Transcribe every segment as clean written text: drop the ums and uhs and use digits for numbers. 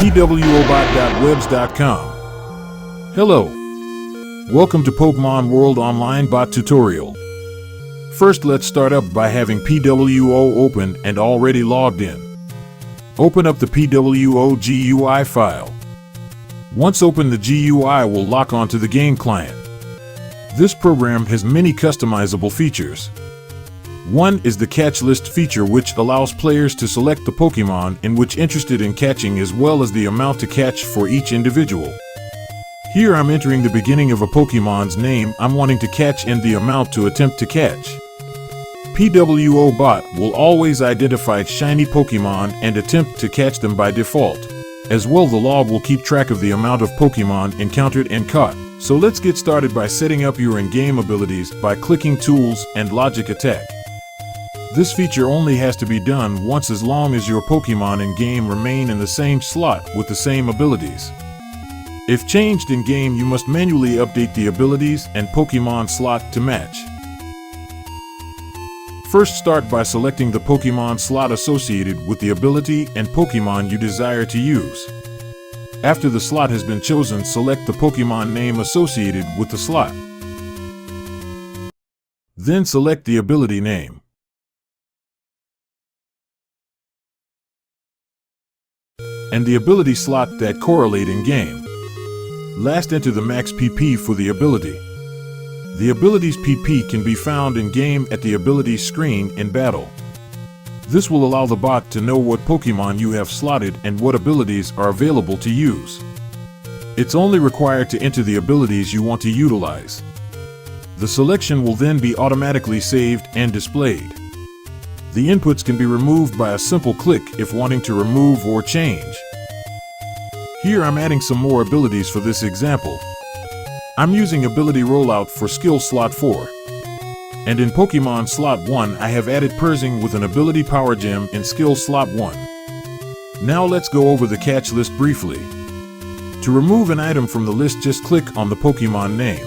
pwo-bot.webs.com. Hello. Welcome to Pokemon World Online Bot Tutorial. First, let's start up by having PWO open and already logged in. Open up the PWO GUI file. Once open, the GUI will lock onto the game client. This program has many customizable features. One is the catch list feature, which allows players to select the Pokemon in which interested in catching as well as the amount to catch for each individual. Here I'm entering the beginning of a Pokemon's name I'm wanting to catch and the amount to attempt to catch. PWO Bot will always identify shiny Pokemon and attempt to catch them by default. As well, the log will keep track of the amount of Pokemon encountered and caught. So let's get started by setting up your in-game abilities by clicking Tools and Logic Attack. This feature only has to be done once as long as your Pokemon in-game remain in the same slot with the same abilities. If changed in-game, you must manually update the abilities and Pokemon slot to match. First, start by selecting the Pokemon slot associated with the ability and Pokemon you desire to use. After the slot has been chosen, select the Pokemon name associated with the slot. Then select the ability name. And the ability slot that correlate in-game. Last, enter the max PP for the ability. The ability's PP can be found in-game at the abilities screen in battle. This will allow the bot to know what Pokemon you have slotted and what abilities are available to use. It's only required to enter the abilities you want to utilize. The selection will then be automatically saved and displayed. The inputs can be removed by a simple click if wanting to remove or change. Here I'm adding some more abilities for this example. I'm using ability rollout for skill slot 4. And in Pokemon slot 1, I have added Pursing with an ability power gem in skill slot 1. Now let's go over the catch list briefly. To remove an item from the list, just click on the Pokemon name.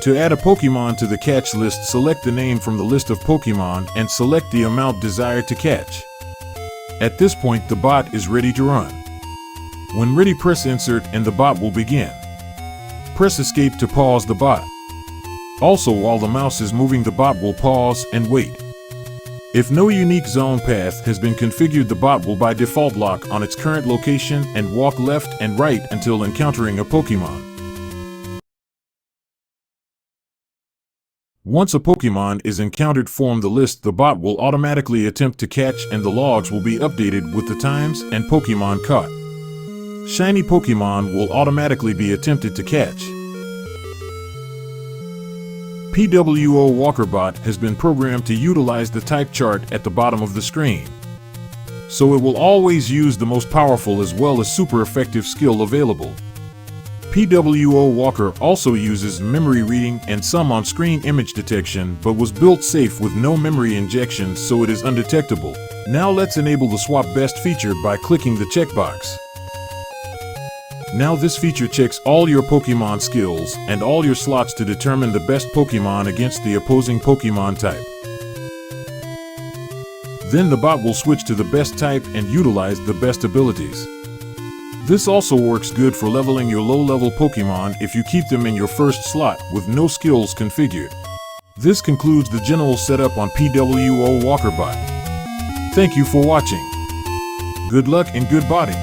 To add a Pokemon to the catch list, select the name from the list of Pokemon and select the amount desired to catch. At this point, the bot is ready to run. When ready, press insert and the bot will begin. Press escape to pause the bot. Also, while the mouse is moving, the bot will pause and wait. If no unique zone path has been configured, the bot will by default lock on its current location and walk left and right until encountering a Pokemon. Once a Pokemon is encountered from the list, the bot will automatically attempt to catch and the logs will be updated with the times and Pokemon caught. Shiny Pokemon will automatically be attempted to catch. PWO Walker Bot has been programmed to utilize the type chart at the bottom of the screen. So it will always use the most powerful as well as super effective skill available. PWO Walker also uses memory reading and some on-screen image detection, but was built safe with no memory injections, so it is undetectable. Now let's enable the Swap Best feature by clicking the checkbox. Now this feature checks all your Pokemon skills and all your slots to determine the best Pokemon against the opposing Pokemon type. Then the bot will switch to the best type and utilize the best abilities. This also works good for leveling your low-level Pokemon if you keep them in your first slot with no skills configured. This concludes the general setup on PWO Walker Bot. Thank you for watching. Good luck and good botting.